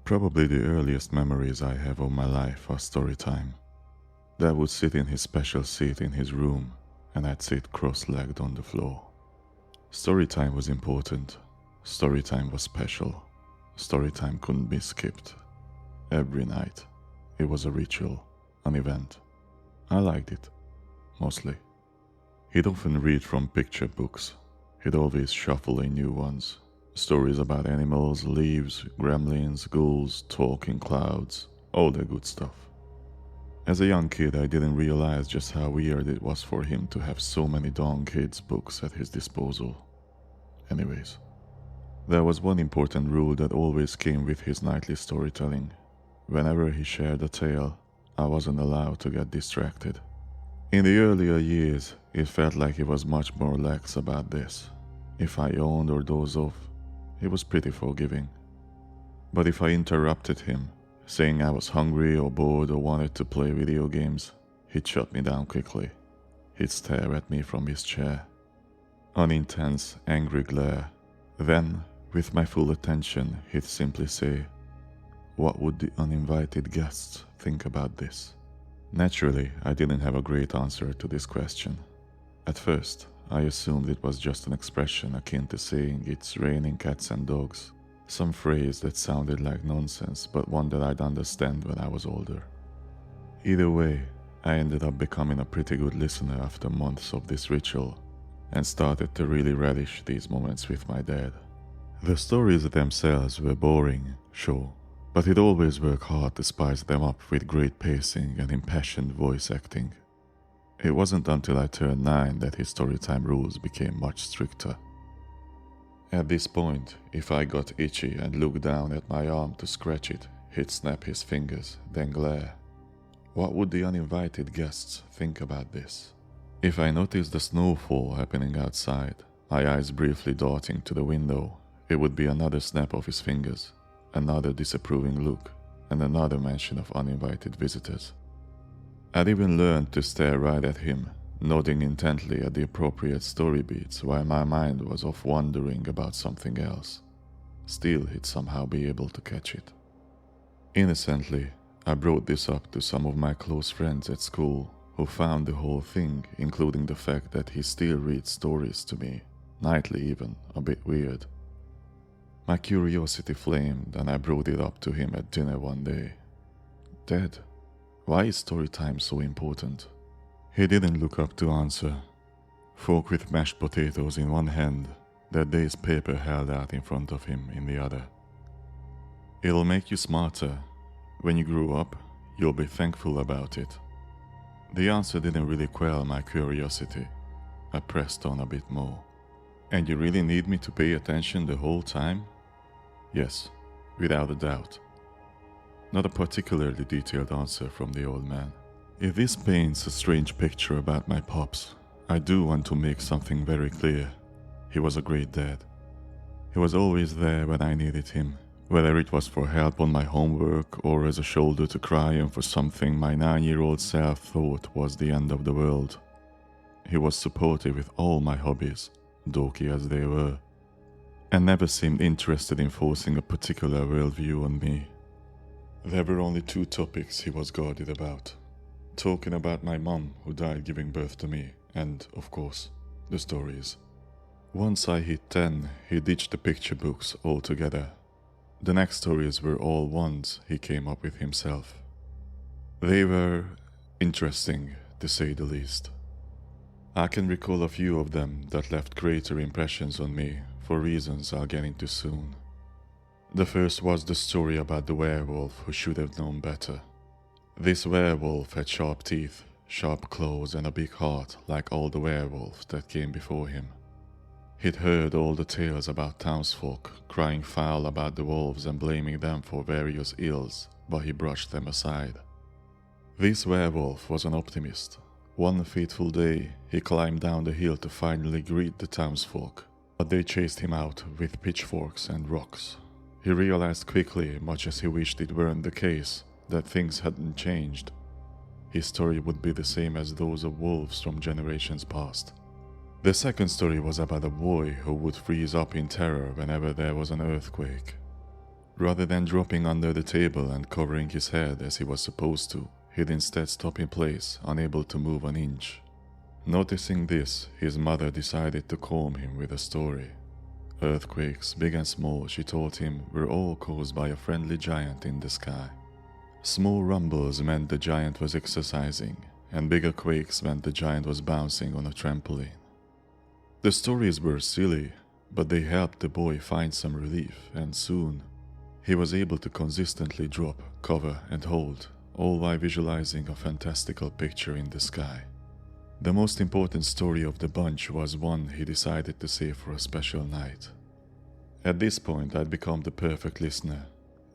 Probably the earliest memories I have of my life are Storytime. Dad would sit in his special seat in his room, and I'd sit cross-legged on the floor. Storytime was important. Storytime was special. Storytime couldn't be skipped. Every night. It was a ritual, an event. I liked it, mostly. He'd often read from picture books. He'd always shuffle in new ones. Stories about animals, leaves, gremlins, ghouls, talking clouds, all the good stuff. As a young kid, I didn't realize just how weird it was for him to have so many darn kids' books at his disposal. Anyways, there was one important rule that always came with his nightly storytelling. Whenever he shared a tale, I wasn't allowed to get distracted. In the earlier years, it felt like he was much more lax about this. If I yawned or dozed off, he was pretty forgiving. But if I interrupted him, saying I was hungry or bored or wanted to play video games, he'd shut me down quickly. He'd stare at me from his chair. An intense, angry glare. Then, with my full attention, he'd simply say, "What would the uninvited guests think about this?" Naturally, I didn't have a great answer to this question. At first, I assumed it was just an expression akin to saying "it's raining cats and dogs," some phrase that sounded like nonsense, but one that I'd understand when I was older. Either way, I ended up becoming a pretty good listener after months of this ritual, and started to really relish these moments with my dad. The stories themselves were boring, sure, but he'd always work hard to spice them up with great pacing and impassioned voice acting. It wasn't until I turned 9 that his storytime rules became much stricter. At this point, if I got itchy and looked down at my arm to scratch it, he'd snap his fingers, then glare. What would the uninvited guests think about this? If I noticed the snowfall happening outside, my eyes briefly darting to the window, it would be another snap of his fingers, another disapproving look, and another mention of uninvited visitors. I'd even learned to stare right at him, nodding intently at the appropriate story beats while my mind was off wondering about something else. Still, he'd somehow be able to catch it. Innocently, I brought this up to some of my close friends at school, who found the whole thing, including the fact that he still reads stories to me, nightly even, a bit weird. My curiosity flamed, and I brought it up to him at dinner one day. "Dad, why is storytime so important?" He didn't look up to answer. Fork with mashed potatoes in one hand, that day's paper held out in front of him in the other. "It'll make you smarter. When you grow up, you'll be thankful about it." The answer didn't really quell my curiosity. I pressed on a bit more. "And you really need me to pay attention the whole time?" "Yes, without a doubt." Not a particularly detailed answer from the old man. If this paints a strange picture about my pops, I do want to make something very clear. He was a great dad. He was always there when I needed him, whether it was for help on my homework or as a shoulder to cry on for something my 9-year-old self thought was the end of the world. He was supportive with all my hobbies, dorky as they were, and never seemed interested in forcing a particular worldview on me. There were only 2 topics he was guarded about. Talking about my mom who died giving birth to me, and, of course, the stories. Once I hit 10, he ditched the picture books altogether. The next stories were all ones he came up with himself. They were interesting, to say the least. I can recall a few of them that left greater impressions on me for reasons I'll get into soon. The first was the story about the werewolf who should have known better. This werewolf had sharp teeth, sharp claws, and a big heart like all the werewolves that came before him. He'd heard all the tales about townsfolk crying foul about the wolves and blaming them for various ills, but he brushed them aside. This werewolf was an optimist. One fateful day, he climbed down the hill to finally greet the townsfolk, but they chased him out with pitchforks and rocks. He realized quickly, much as he wished it weren't the case, that things hadn't changed. His story would be the same as those of wolves from generations past. The second story was about a boy who would freeze up in terror whenever there was an earthquake. Rather than dropping under the table and covering his head as he was supposed to, he'd instead stop in place, unable to move an inch. Noticing this, his mother decided to calm him with a story. Earthquakes, big and small, she told him, were all caused by a friendly giant in the sky. Small rumbles meant the giant was exercising, and bigger quakes meant the giant was bouncing on a trampoline. The stories were silly, but they helped the boy find some relief, and soon, he was able to consistently drop, cover, and hold, all while visualizing a fantastical picture in the sky. The most important story of the bunch was one he decided to save for a special night. At this point, I'd become the perfect listener.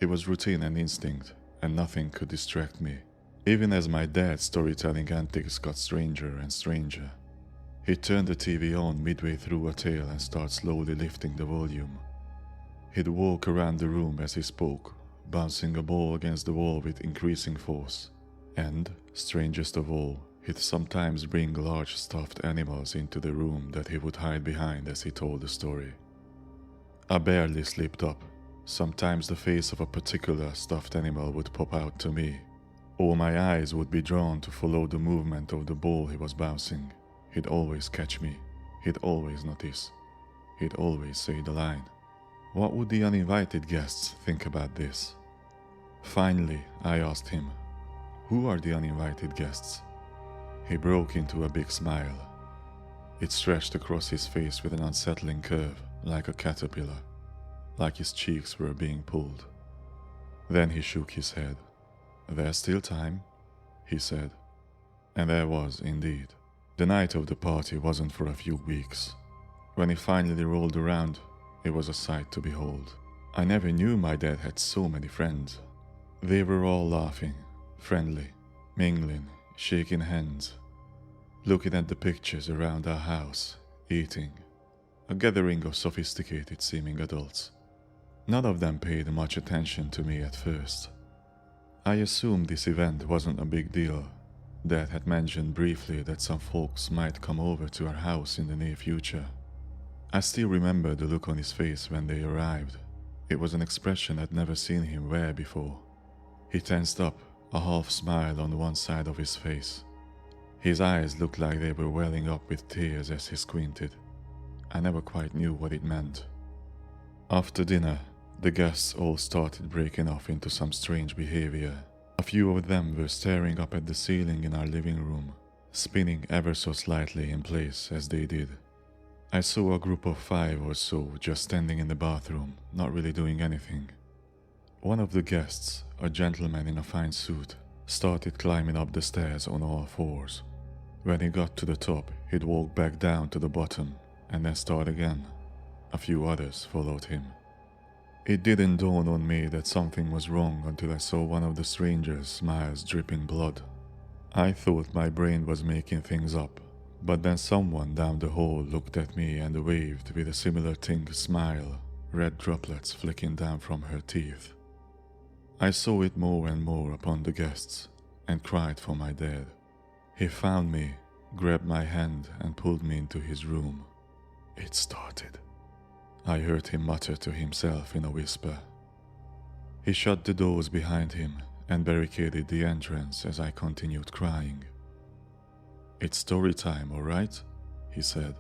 It was routine and instinct, and nothing could distract me, even as my dad's storytelling antics got stranger and stranger. He turned the TV on midway through a tale and started slowly lifting the volume. He'd walk around the room as he spoke, bouncing a ball against the wall with increasing force. And, strangest of all, he'd sometimes bring large stuffed animals into the room that he would hide behind as he told the story. I barely slipped up. Sometimes the face of a particular stuffed animal would pop out to me, or my eyes would be drawn to follow the movement of the ball he was bouncing. He'd always catch me. He'd always notice. He'd always say the line. What would the uninvited guests think about this? Finally, I asked him, "Who are the uninvited guests?" He broke into a big smile. It stretched across his face with an unsettling curve, like a caterpillar, like his cheeks were being pulled. Then he shook his head. "There's still time," he said. And there was, indeed. The night of the party wasn't for a few weeks. When it finally rolled around, it was a sight to behold. I never knew my dad had so many friends. They were all laughing, friendly, mingling, shaking hands, looking at the pictures around our house, eating. A gathering of sophisticated-seeming adults. None of them paid much attention to me at first. I assumed this event wasn't a big deal. Dad had mentioned briefly that some folks might come over to our house in the near future. I still remember the look on his face when they arrived. It was an expression I'd never seen him wear before. He tensed up, a half smile on one side of his face. His eyes looked like they were welling up with tears as he squinted. I never quite knew what it meant. After dinner, the guests all started breaking off into some strange behavior. A few of them were staring up at the ceiling in our living room, spinning ever so slightly in place as they did. I saw a group of 5 or so just standing in the bathroom, not really doing anything. One of the guests, a gentleman in a fine suit, started climbing up the stairs on all 4s. When he got to the top, he'd walk back down to the bottom and then start again. A few others followed him. It didn't dawn on me that something was wrong until I saw one of the strangers' smiles dripping blood. I thought my brain was making things up, but then someone down the hall looked at me and waved with a similar tinge smile, red droplets flicking down from her teeth. I saw it more and more upon the guests, and cried for my dad. He found me, grabbed my hand and pulled me into his room. It started. I heard him mutter to himself in a whisper. He shut the doors behind him and barricaded the entrance as I continued crying. "It's story time, all right?" he said.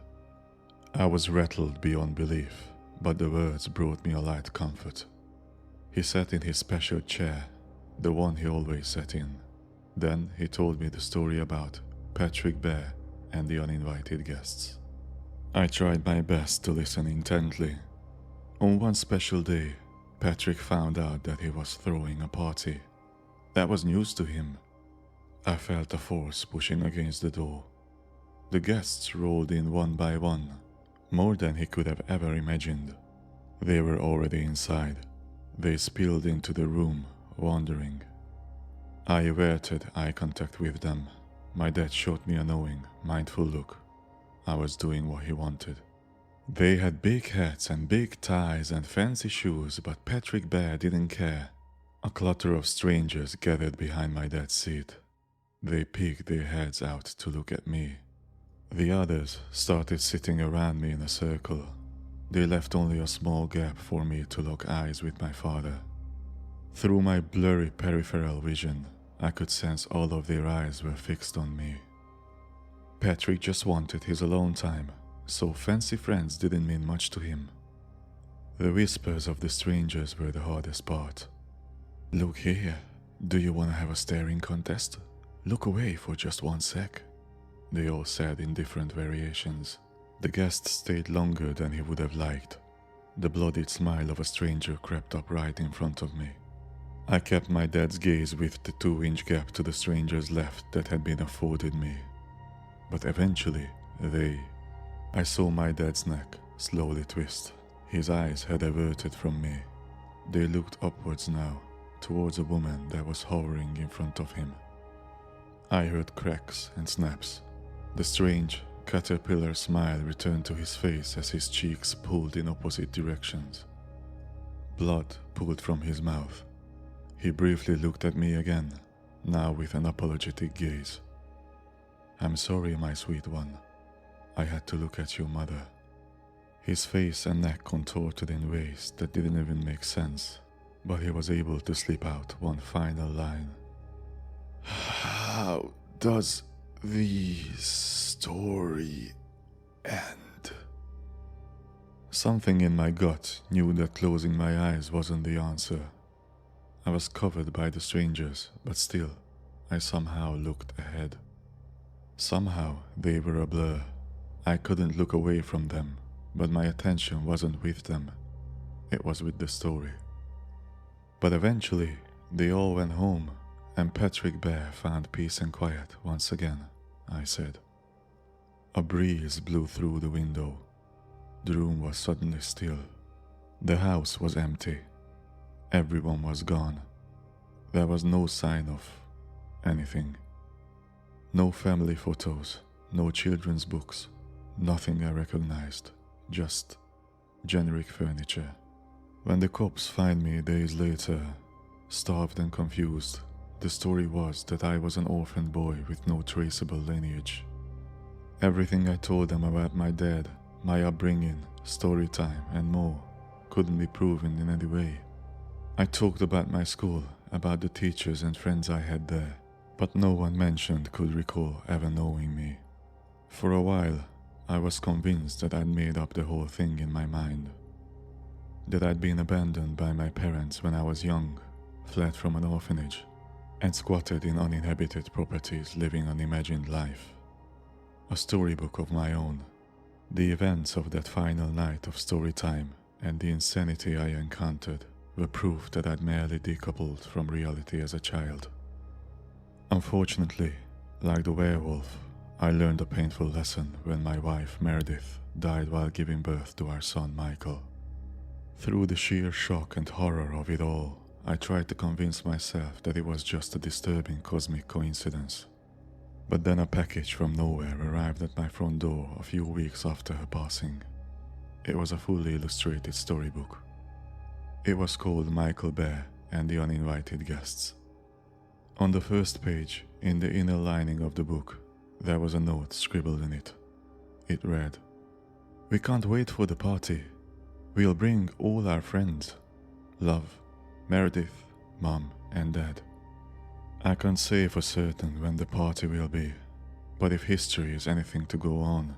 I was rattled beyond belief, but the words brought me a light comfort. He sat in his special chair, the one he always sat in. Then he told me the story about Patrick Bear and the uninvited guests. I tried my best to listen intently. On one special day, Patrick found out that he was throwing a party. That was news to him. I felt a force pushing against the door. The guests rolled in one by one, more than he could have ever imagined. They were already inside. They spilled into the room, wandering. I averted eye contact with them. My dad shot me a knowing, mindful look. I was doing what he wanted. They had big hats and big ties and fancy shoes, but Patrick Bear didn't care. A clutter of strangers gathered behind my dad's seat. They peeked their heads out to look at me. The others started sitting around me in a circle. They left only a small gap for me to lock eyes with my father. Through my blurry peripheral vision, I could sense all of their eyes were fixed on me. Patrick just wanted his alone time, so fancy friends didn't mean much to him. The whispers of the strangers were the hardest part. "Look here, do you want to have a staring contest? Look away for just 1 sec," they all said in different variations. The guest stayed longer than he would have liked. The bloodied smile of a stranger crept up right in front of me. I kept my dad's gaze with the 2-inch gap to the stranger's left that had been afforded me. But eventually, I saw my dad's neck slowly twist. His eyes had averted from me. They looked upwards now, towards a woman that was hovering in front of him. I heard cracks and snaps. The strange, caterpillar smile returned to his face as his cheeks pulled in opposite directions. Blood pooled from his mouth. He briefly looked at me again, now with an apologetic gaze. "I'm sorry, my sweet one. I had to look at your mother." His face and neck contorted in ways that didn't even make sense, but he was able to slip out one final line. "How does the story end?" Something in my gut knew that closing my eyes wasn't the answer. I was covered by the strangers, but still, I somehow looked ahead. Somehow, they were a blur. I couldn't look away from them, but my attention wasn't with them. It was with the story. But eventually, they all went home, and Patrick Bear found peace and quiet once again, I said. A breeze blew through the window. The room was suddenly still. The house was empty. Everyone was gone. There was no sign of anything. No family photos, no children's books, nothing I recognized, just generic furniture. When the cops found me days later, starved and confused, the story was that I was an orphan boy with no traceable lineage. Everything I told them about my dad, my upbringing, story time, and more couldn't be proven in any way. I talked about my school, about the teachers and friends I had there, but no one mentioned could recall ever knowing me. For a while, I was convinced that I'd made up the whole thing in my mind. That I'd been abandoned by my parents when I was young, fled from an orphanage, and squatted in uninhabited properties living an imagined life. A storybook of my own. The events of that final night of story time and the insanity I encountered were proof that I'd merely decoupled from reality as a child. Unfortunately, like the werewolf, I learned a painful lesson when my wife Meredith died while giving birth to our son Michael. Through the sheer shock and horror of it all, I tried to convince myself that it was just a disturbing cosmic coincidence. But then a package from nowhere arrived at my front door a few weeks after her passing. It was a fully illustrated storybook. It was called Michael Bear and the Uninvited Guests. On the first page, in the inner lining of the book, there was a note scribbled in it. It read, "We can't wait for the party. We'll bring all our friends. Love, Meredith, Mom, and Dad." I can't say for certain when the party will be, but if history is anything to go on,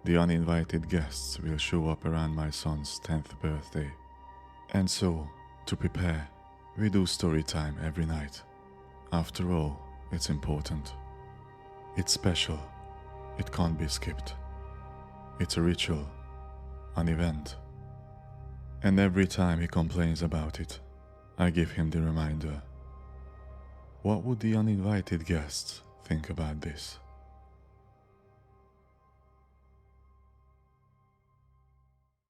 the uninvited guests will show up around my son's 10th birthday. And so, to prepare, we do story time every night. After all, it's important. It's special. It can't be skipped. It's a ritual, an event. And every time he complains about it, I give him the reminder. What would the uninvited guests think about this?